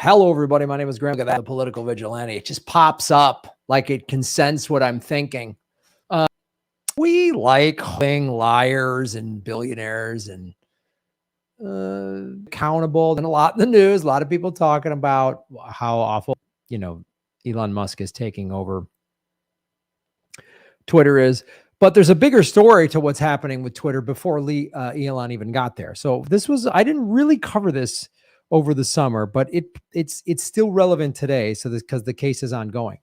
Hello, everybody. My name is Graham. Look at that, the political vigilante. It just pops up like it can sense what I'm thinking. We like liars and billionaires and accountable, and a lot in the news. A lot of people talking about how awful, Elon Musk is taking over Twitter is. But there's a bigger story to what's happening with Twitter before Elon even got there. So I didn't really cover this over the summer, but it's still relevant today. So because the case is ongoing.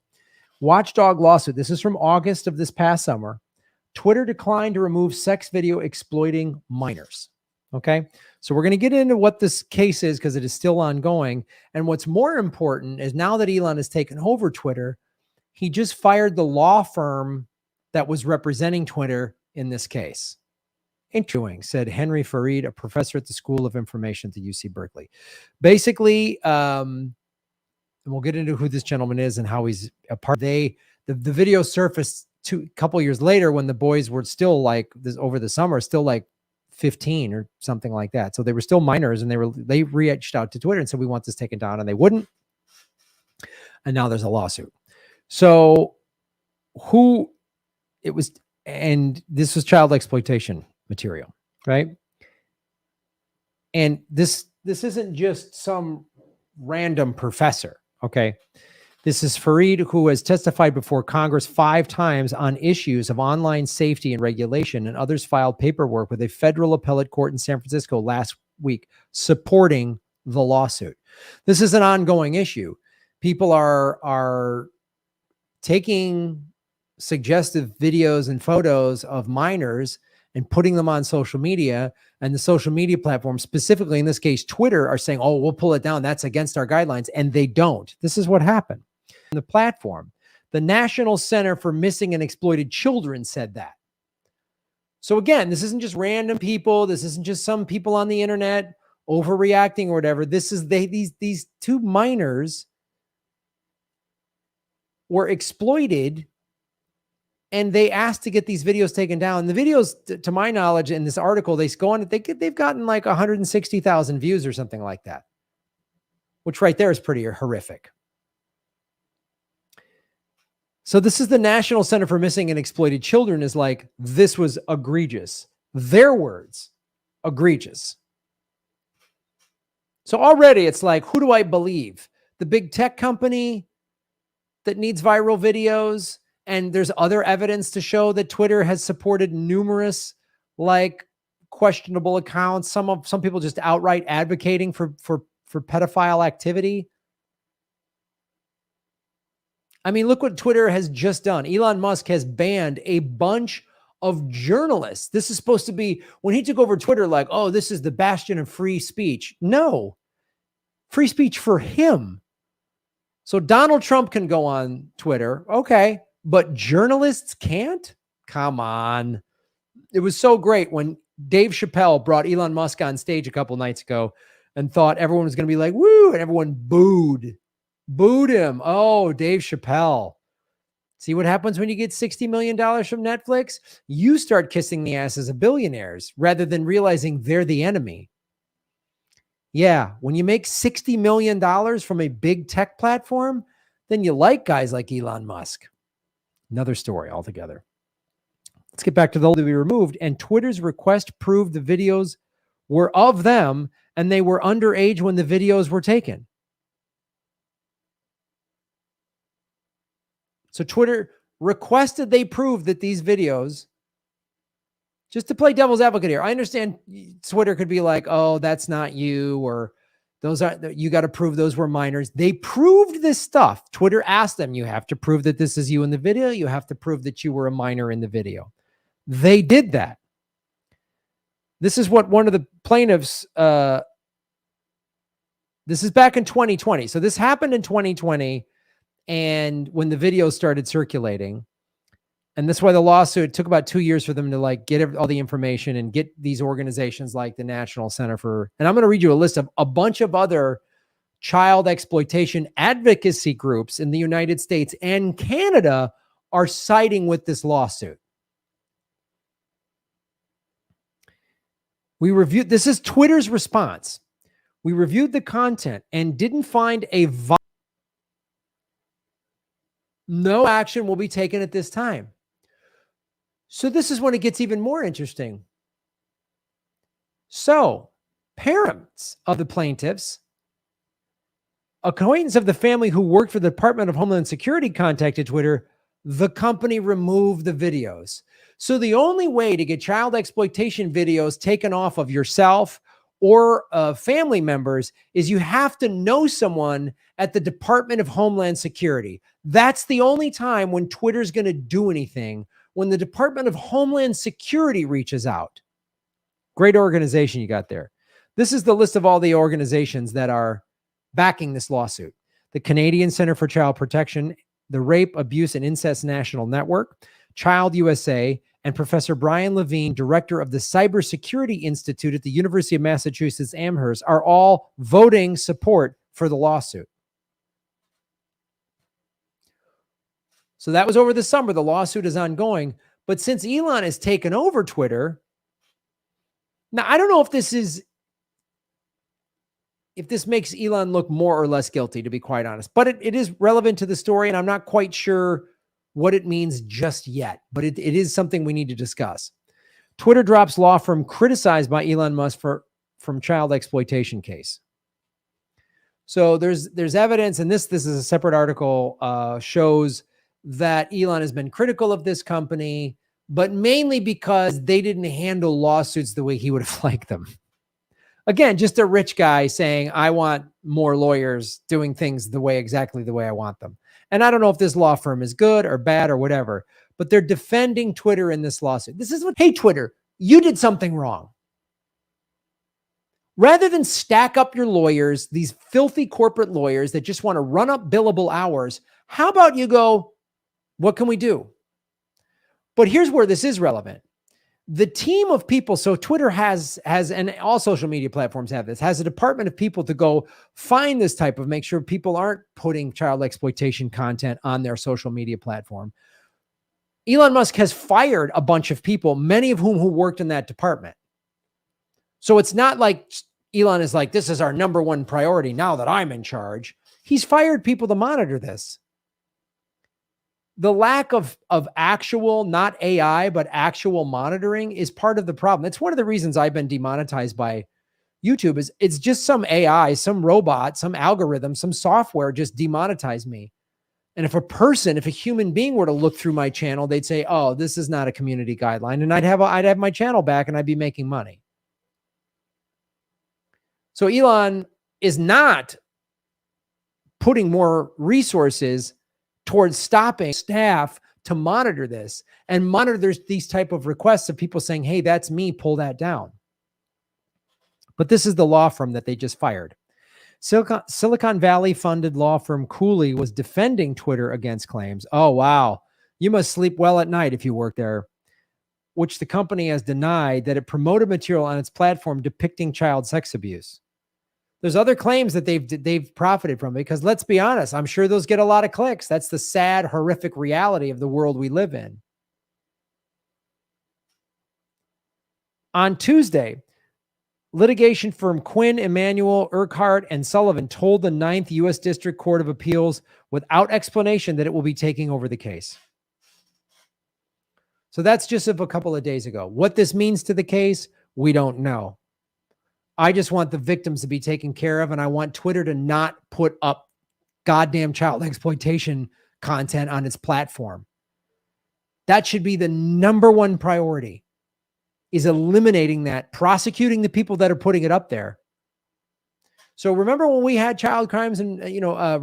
Watchdog lawsuit. This is from August of this past summer. Twitter declined to remove sex video exploiting minors. Okay. So we're going to get into what this case is because it is still ongoing. And what's more important is now that Elon has taken over Twitter, he just fired the law firm that was representing Twitter in this case. Interviewing, said Henry Farid, a professor at the School of Information at the UC Berkeley. Basically, and we'll get into who this gentleman is and how he's a part. The video surfaced a couple years later when the boys were still like this over the summer, still like 15 or something like that. So they were still minors, and they reached out to Twitter and said, we want this taken down, and they wouldn't. And now there's a lawsuit. So and this was child exploitation material, right? And this isn't just some random professor, okay? This is Farid, who has testified before Congress 5 times on issues of online safety and regulation, and others filed paperwork with a federal appellate court in San Francisco last week supporting the lawsuit. This is an ongoing issue. People are taking suggestive videos and photos of minors and putting them on social media, and the social media platforms, specifically in this case, Twitter, are saying, oh, we'll pull it down. That's against our guidelines. And they don't. This is what happened. The platform, the National Center for Missing and Exploited Children, said that. So again, this isn't just random people. This isn't just some people on the internet overreacting or whatever. This is these 2 minors were exploited, and they asked to get these videos taken down. The videos, to my knowledge, in this article, they've gotten like 160,000 views or something like that, which right there is pretty horrific. So this is the National Center for Missing and Exploited Children is like, this was egregious. Their words, egregious. So already it's like, who do I believe? The big tech company that needs viral videos? And there's other evidence to show that Twitter has supported numerous like questionable accounts. Some people just outright advocating for pedophile activity. I mean, look what Twitter has just done. Elon Musk has banned a bunch of journalists. This is supposed to be, when he took over Twitter, like, oh, this is the bastion of free speech. No, free speech for him. So Donald Trump can go on Twitter. Okay. But journalists can't? Come on. It was so great when Dave Chappelle brought Elon Musk on stage a couple nights ago and thought everyone was going to be like, woo, and everyone booed him. Oh, Dave Chappelle. See what happens when you get $60 million from Netflix? You start kissing the asses of billionaires rather than realizing they're the enemy. Yeah, when you make $60 million from a big tech platform, then you like guys like Elon Musk. Another story altogether. Let's get back to the to be removed. And Twitter's request proved the videos were of them, and they were underage when the videos were taken. So Twitter requested they prove that these videos, just to play devil's advocate here, I understand Twitter could be like, oh, that's not you, or you got to prove those were minors. They proved this stuff. Twitter asked them, you have to prove that this is you in the video. You have to prove that you were a minor in the video. They did that. This is what one of the plaintiffs, this is back in 2020. So this happened in 2020. And when the video started circulating, and that's why the lawsuit took about 2 years for them to like get all the information and get these organizations like the National Center for, and I'm going to read you a list of a bunch of other child exploitation advocacy groups in the United States and Canada are siding with this lawsuit. We reviewed, this is Twitter's response. We reviewed the content and didn't find no action will be taken at this time. So this is when it gets even more interesting. So parents of the plaintiffs, acquaintance of the family who worked for the Department of Homeland Security contacted Twitter. The company removed the videos. So the only way to get child exploitation videos taken off of yourself or family members is you have to know someone at the Department of Homeland Security. That's the only time when Twitter's going to do anything, when the Department of Homeland Security reaches out. Great organization you got there. This is the list of all the organizations that are backing this lawsuit: the Canadian Center for Child Protection, the Rape, Abuse, and Incest National Network, Child USA, and Professor Brian Levine, director of the Cybersecurity Institute at the University of Massachusetts Amherst, are all voting support for the lawsuit. So that was over the summer. The lawsuit is ongoing. But since Elon has taken over Twitter, now I don't know if this makes Elon look more or less guilty, to be quite honest, but it is relevant to the story, and I'm not quite sure what it means just yet, but it is something we need to discuss. Twitter drops law firm criticized by Elon Musk from child exploitation case. So there's evidence, and this is a separate article, shows that Elon has been critical of this company, but mainly because they didn't handle lawsuits the way he would have liked them. Again, just a rich guy saying, I want more lawyers doing things exactly the way I want them. And I don't know if this law firm is good or bad or whatever, but they're defending Twitter in this lawsuit. This is what, hey, Twitter, you did something wrong. Rather than stack up your lawyers, these filthy corporate lawyers that just want to run up billable hours, how about you go, what can we do? But here's where this is relevant. The team of people, so Twitter has, and all social media platforms have this, has a department of people to go find this type of, make sure people aren't putting child exploitation content on their social media platform. Elon Musk has fired a bunch of people, many of whom who worked in that department. So it's not like Elon is like, this is our number one priority now that I'm in charge. He's fired people to monitor this. The lack of actual, not AI, but actual monitoring is part of the problem. It's one of the reasons I've been demonetized by YouTube. Is it's just some AI, some robot, some algorithm, some software just demonetized me. And if a human being were to look through my channel, they'd say, oh, this is not a community guideline. And I'd have my channel back and I'd be making money. So Elon is not putting more resources towards stopping staff to monitor this and monitor these type of requests of people saying, hey, that's me, pull that down. But this is the law firm that they just fired. Silicon Valley funded law firm Cooley was defending Twitter against claims. Oh, wow. You must sleep well at night if you work there, which the company has denied that it promoted material on its platform depicting child sex abuse. There's other claims that they've profited from it, because let's be honest, I'm sure those get a lot of clicks. That's the sad, horrific reality of the world we live in. On Tuesday, litigation firm Quinn, Emanuel, Urquhart, and Sullivan told the 9th U.S. District Court of Appeals without explanation that it will be taking over the case. So that's just of a couple of days ago. What this means to the case, we don't know. I just want the victims to be taken care of, and I want Twitter to not put up goddamn child exploitation content on its platform. That should be the number one priority, is eliminating that, prosecuting the people that are putting it up there. So remember when we had child crimes and,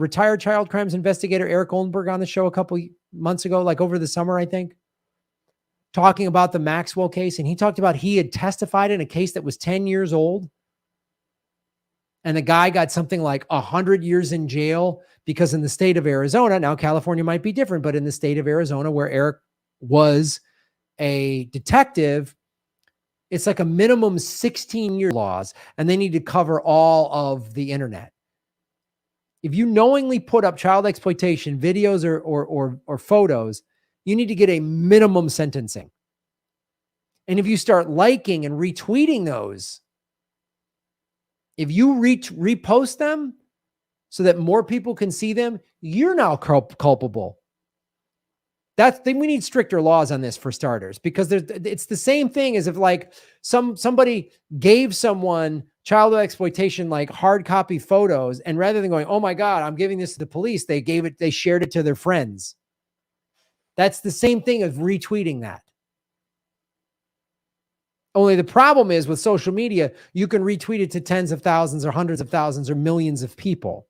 retired child crimes investigator Eric Oldenburg on the show a couple months ago, like over the summer, I think, talking about the Maxwell case. And he talked about he had testified in a case that was 10 years old. And the guy got something like 100 years in jail because in the state of Arizona, now California might be different, but in the state of Arizona where Eric was a detective, it's like a minimum 16-year laws, and they need to cover all of the internet. If you knowingly put up child exploitation videos or photos, you need to get a minimum sentencing. And if you start liking and retweeting those, If you repost them so that more people can see them, you're now culpable. We need stricter laws on this for starters, because it's the same thing as if like somebody gave someone child exploitation, like hard copy photos, and rather than going, oh my God, I'm giving this to the police, they shared it to their friends. That's the same thing as retweeting that. Only the problem is with social media, you can retweet it to tens of thousands or hundreds of thousands or millions of people.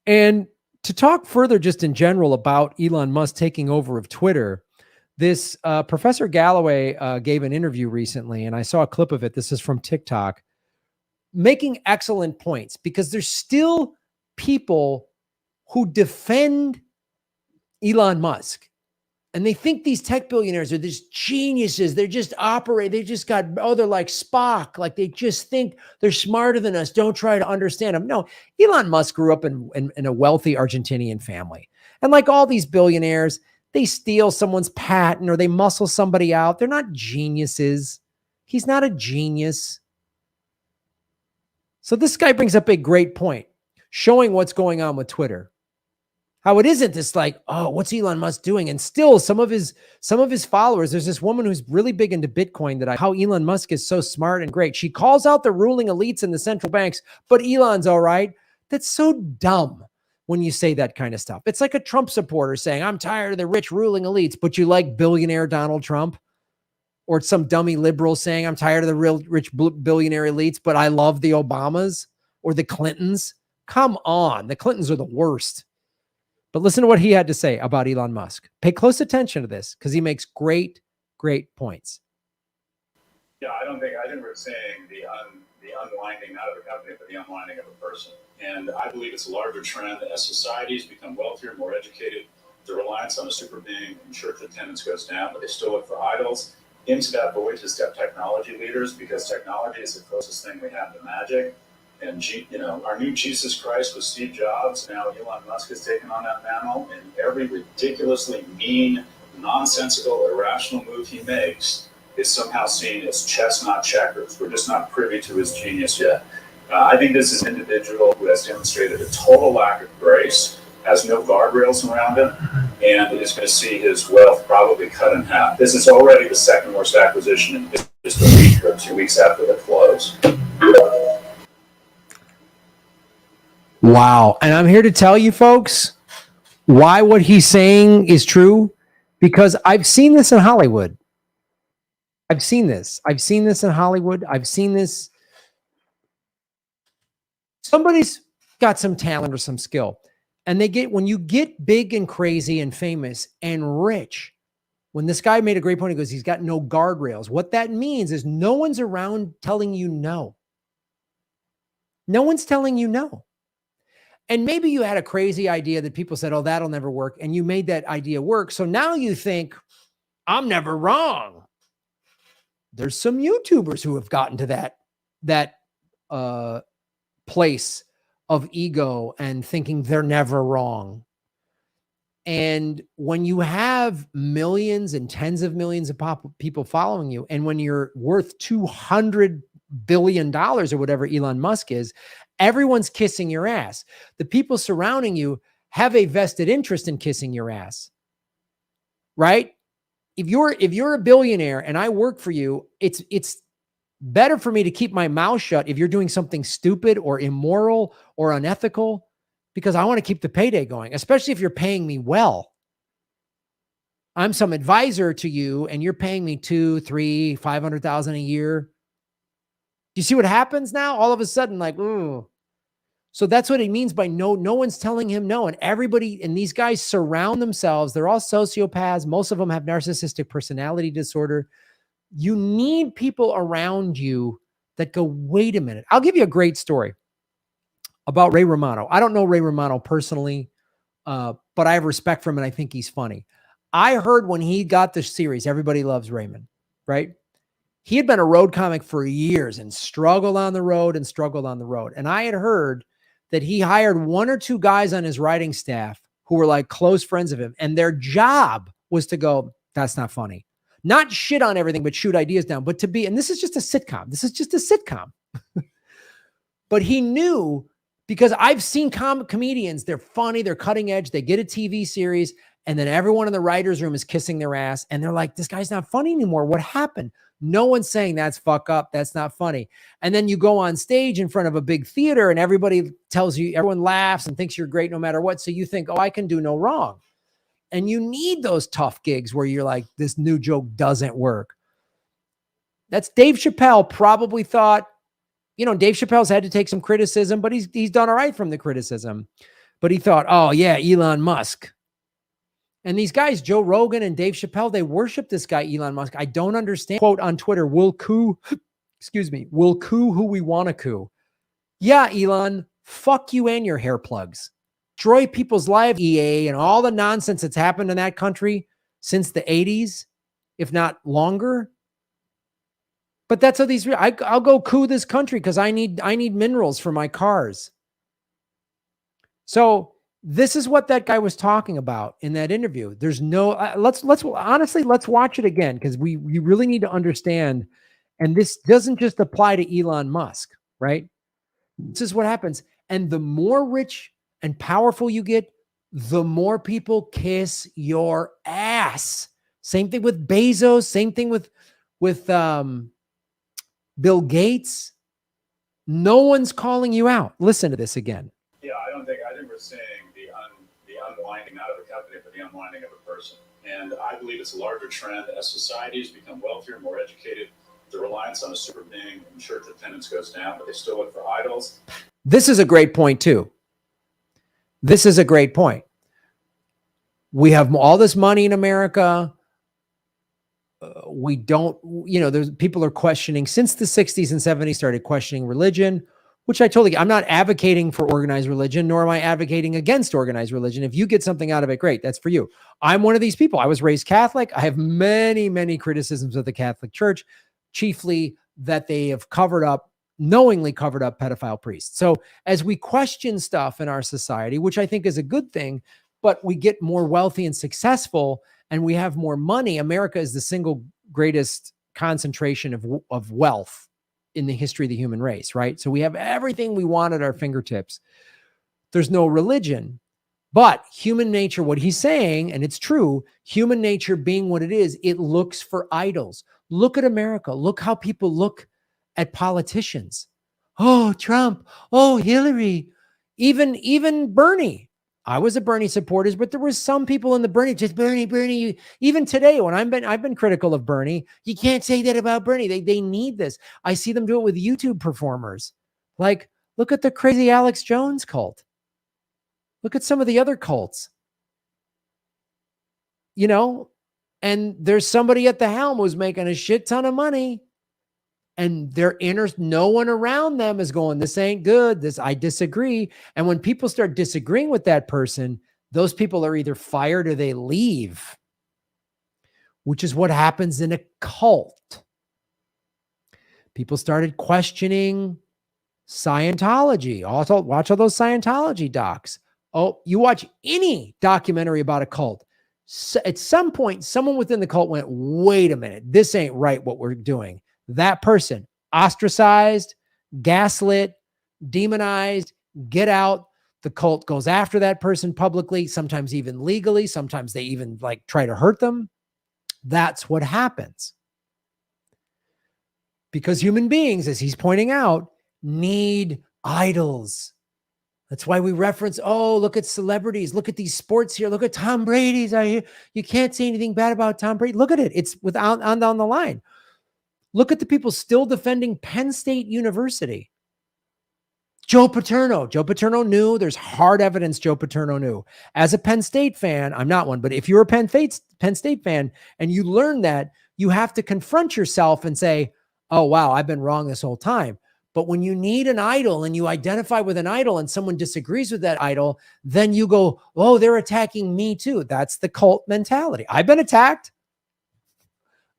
And to talk further just in general about Elon Musk taking over of Twitter, this Professor Galloway gave an interview recently, and I saw a clip of it. This is from TikTok, making excellent points, because there's still people who defend Elon Musk. And they think these tech billionaires are these geniuses. They're just they just got, they're like Spock. Like they just think they're smarter than us. Don't try to understand them. No, Elon Musk grew up in a wealthy Argentinian family. And like all these billionaires, they steal someone's patent or they muscle somebody out. They're not geniuses. He's not a genius. So this guy brings up a great point, showing what's going on with Twitter. How it isn't this like, oh, what's Elon Musk doing? And still some of his followers, there's this woman who's really big into Bitcoin, how Elon Musk is so smart and great. She calls out the ruling elites and the central banks, but Elon's all right. That's so dumb when you say that kind of stuff. It's like a Trump supporter saying, I'm tired of the rich ruling elites, but you like billionaire Donald Trump. Or some dummy liberal saying, I'm tired of the real rich billionaire elites, but I love the Obamas or the Clintons. Come on. The Clintons are the worst. But listen to what he had to say about Elon Musk. Pay close attention to this, because he makes great, great points. Yeah, I think we're saying the unwinding, not of a company, but the unwinding of a person. And I believe it's a larger trend as societies become wealthier, more educated. The reliance on a super being and church attendance goes down, but they still look for idols. Into that void to step technology leaders, because technology is the closest thing we have to magic. And our new Jesus Christ was Steve Jobs. Now Elon Musk has taken on that mantle, and every ridiculously mean, nonsensical, irrational move he makes is somehow seen as chess, not checkers. We're just not privy to his genius yet. I think this is an individual who has demonstrated a total lack of grace, has no guardrails around him, and is going to see his wealth probably cut in half. This is already the second worst acquisition in just a week or 2 weeks after the close. Wow. And I'm here to tell you folks why what he's saying is true, because I've seen this in Hollywood. I've seen this in Hollywood. I've seen this. Somebody's got some talent or some skill, and when you get big and crazy and famous and rich, when this guy made a great point, he goes, he's got no guardrails. What that means is no one's around telling you no. No one's telling you no. And maybe you had a crazy idea that people said, oh, that'll never work. And you made that idea work. So now you think, I'm never wrong. There's some YouTubers who have gotten to that place of ego and thinking they're never wrong. And when you have millions and tens of millions of people following you, and when you're worth $200 billion or whatever Elon Musk is, everyone's kissing your ass. The people surrounding you have a vested interest in kissing your ass, right? If you're a billionaire and I work for you, it's better for me to keep my mouth shut if you're doing something stupid or immoral or unethical, because I want to keep the payday going, especially if you're paying me well. I'm some advisor to you and you're paying me $200,000, $300,000, $500,000 a year. Do you see what happens now? All of a sudden, like, ooh. So that's what it means by no one's telling him no. And everybody, and these guys surround themselves. They're all sociopaths. Most of them have narcissistic personality disorder. You need people around you that go, wait a minute. I'll give you a great story about Ray Romano. I don't know Ray Romano personally, but I have respect for him and I think he's funny. I heard when he got the series, Everybody Loves Raymond, right? He had been a road comic for years and struggled on the road. And I had heard that he hired one or two guys on his writing staff who were like close friends of him. And their job was to go, that's not funny. not shit on everything, but shoot ideas down, but to be, and this is just a sitcom. This is just a sitcom. But he knew, because I've seen comedians, they're funny, they're cutting edge, they get a TV series, and then everyone in the writer's room is kissing their ass, and they're like, this guy's not funny anymore. What happened? No one's saying that's fuck up, that's not funny. And then you go on stage in front of a big theater, and everybody tells you, everyone laughs and thinks you're great no matter what. So you think, oh, I can do no wrong. And you need those tough gigs where you're like, this new joke doesn't work. That's Dave Chappelle probably thought, Dave Chappelle's had to take some criticism, but he's done all right from the criticism. But he thought, oh yeah, Elon Musk. And these guys, Joe Rogan and Dave Chappelle, they worship this guy, Elon Musk. I don't understand. Quote on Twitter, we'll coup who we want to coup. Yeah, Elon, fuck you and your hair plugs. Destroy people's lives, EA, and all the nonsense that's happened in that country since the 80s, if not longer. But that's how I'll go coup this country because I need minerals for my cars. So this is what that guy was talking about in that interview. There's no, let's watch it again, because we really need to understand. And this doesn't just apply to Elon Musk, right? This is what happens. And the more rich and powerful you get, the more people kiss your ass. Same thing with Bezos. Same thing with Bill Gates. No one's calling you out. Listen to this again. Yeah, I think we're saying the unwinding not of a company, but the unwinding of a person. And I believe it's a larger trend as societies become wealthier, more educated. The reliance on a super being and church attendance goes down, but they still look for idols. This is a great point too. This is a great point. We have all this money in America. We don't, there's people are questioning since the 60s and 70s started questioning religion, which I'm not advocating for organized religion, nor am I advocating against organized religion. If you get something out of it, great. That's for you. I'm one of these people. I was raised Catholic. I have many, many criticisms of the Catholic Church, chiefly that they have knowingly covered up pedophile priests. So as we question stuff in our society, which I think is a good thing, but we get more wealthy and successful and we have more money. America is the single greatest concentration of wealth in the history of the human race, right? So we have everything we want at our fingertips. There's no religion, but human nature, what he's saying, and it's true, human nature being what it is, it looks for idols. Look at America. Look how people look at politicians. Oh, Trump. Oh, Hillary. Even Bernie. I was a Bernie supporter, but there were some people in the Bernie, just Bernie. Even today, when I've been critical of Bernie, you can't say that about Bernie. They need this. I see them do it with YouTube performers. Like, look at the crazy Alex Jones cult. Look at some of the other cults. And there's somebody at the helm who's making a shit ton of money. And no one around them is going, this ain't good. I disagree. And when people start disagreeing with that person, those people are either fired or they leave, which is what happens in a cult. People started questioning Scientology. Also, watch all those Scientology docs. Oh, you watch any documentary about a cult. So at some point, someone within the cult went, wait a minute, this ain't right what we're doing. That person ostracized, gaslit, demonized, get out. The cult goes after that person publicly, sometimes even legally. Sometimes they even try to hurt them. That's what happens. Because human beings, as he's pointing out, need idols. That's why we reference, look at celebrities. Look at these sports here. Look at Tom Brady's. You can't say anything bad about Tom Brady. Look at it. It's on the line. Look at the people still defending Penn State University. Joe Paterno knew. There's hard evidence Joe Paterno knew. As a Penn State fan, I'm not one, but if you're a Penn State fan and you learn that, you have to confront yourself and say, oh, wow, I've been wrong this whole time. But when you need an idol and you identify with an idol and someone disagrees with that idol, then you go, oh, they're attacking me too. That's the cult mentality. I've been attacked.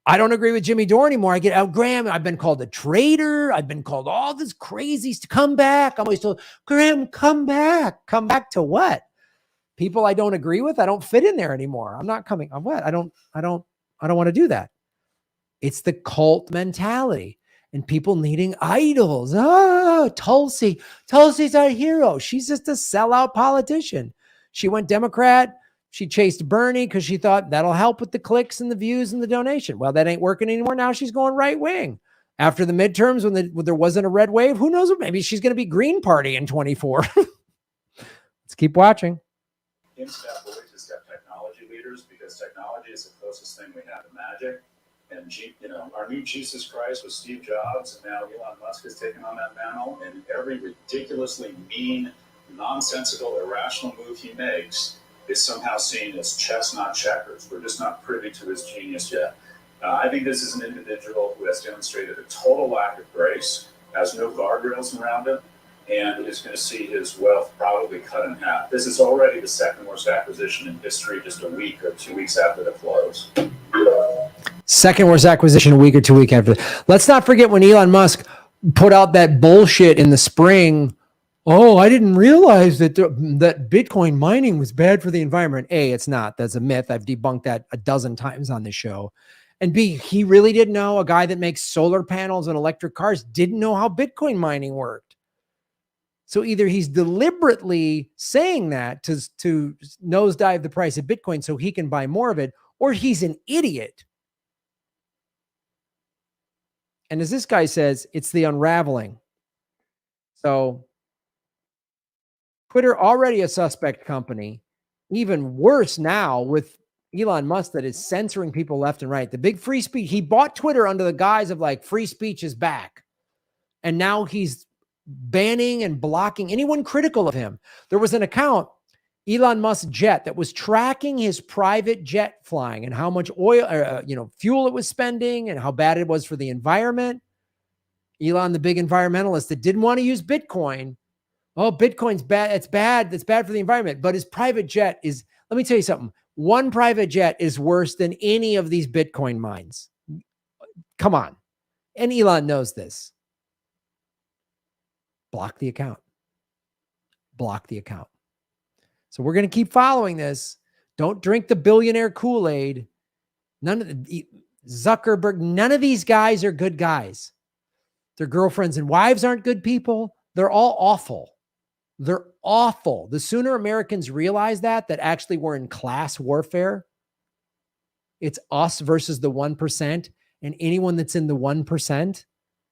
I don't agree with Jimmy Dore anymore. I get out, Graham. I've been called a traitor. I've been called all this crazies to come back. I'm always told, Graham, come back. Come back to what? People I don't agree with. I don't fit in there anymore. I'm not coming. What? I don't want to do that. It's the cult mentality and people needing idols. Oh, Tulsi's our hero. She's just a sellout politician. She went Democrat. She chased Bernie because she thought that'll help with the clicks and the views and the donation. Well, that ain't working anymore. Now she's going right wing. After the midterms, when there wasn't a red wave, who knows? Maybe she's going to be Green Party in 24. Let's keep watching. In step, we'll wait to step technology leaders, because technology is the closest thing we have to magic. And our new Jesus Christ was Steve Jobs, and now Elon Musk has taken on that mantle. And every ridiculously mean, nonsensical, irrational move he makes is somehow seen as chess, not checkers. We're just not privy to his genius yet. I think this is an individual who has demonstrated a total lack of grace, has no guardrails around him, and is going to see his wealth probably cut in half. This is already the second worst acquisition in history, just a week or 2 weeks after the close. Second worst acquisition a week or 2 weeks after. Let's not forget when Elon Musk put out that bullshit in the spring. Oh, I didn't realize that that Bitcoin mining was bad for the environment. A, it's not. That's a myth. I've debunked that a dozen times on this show. And B, he really didn't know. A guy that makes solar panels and electric cars didn't know how Bitcoin mining worked. So either he's deliberately saying that to nosedive the price of Bitcoin so he can buy more of it, or he's an idiot. And as this guy says, it's the unraveling. So Twitter, already a suspect company, even worse now with Elon Musk that is censoring people left and right. The big free speech, he bought Twitter under the guise of like free speech is back. And now he's banning and blocking anyone critical of him. There was an account, Elon Musk jet, that was tracking his private jet flying and how much oil, fuel it was spending and how bad it was for the environment. Elon, the big environmentalist that didn't want to use Bitcoin. Oh, Bitcoin's bad. It's bad. It's bad for the environment. But his private jet is, let me tell you something. One private jet is worse than any of these Bitcoin mines. Come on. And Elon knows this. Block the account. Block the account. So we're going to keep following this. Don't drink the billionaire Kool-Aid. None of the Zuckerberg, none of these guys are good guys. Their girlfriends and wives aren't good people. They're all awful. They're awful. The sooner Americans realize that actually we're in class warfare, it's us versus the 1%, and anyone that's in the 1%,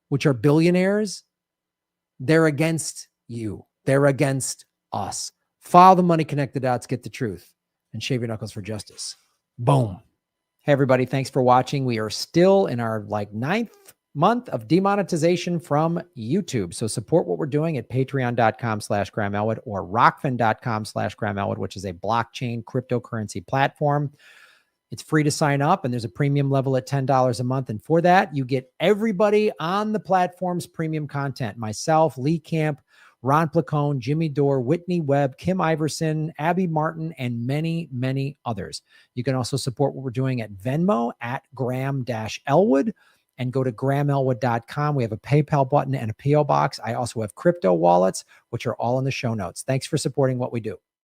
which are billionaires, they're against you. They're against us. Follow the money, connect the dots, get the truth, and shave your knuckles for justice. Boom. Hey, everybody. Thanks for watching. We are still in our 9th month of demonetization from YouTube. So support what we're doing at patreon.com/Graham Elwood or rockfin.com/Graham Elwood, which is a blockchain cryptocurrency platform. It's free to sign up, and there's a premium level at $10 a month. And for that, you get everybody on the platform's premium content. Myself, Lee Camp, Ron Placone, Jimmy Dore, Whitney Webb, Kim Iverson, Abby Martin, and many, many others. You can also support what we're doing at Venmo at Graham-Elwood. And go to GrahamElwood.com. We have a PayPal button and a PO box. I also have crypto wallets, which are all in the show notes. Thanks for supporting what we do.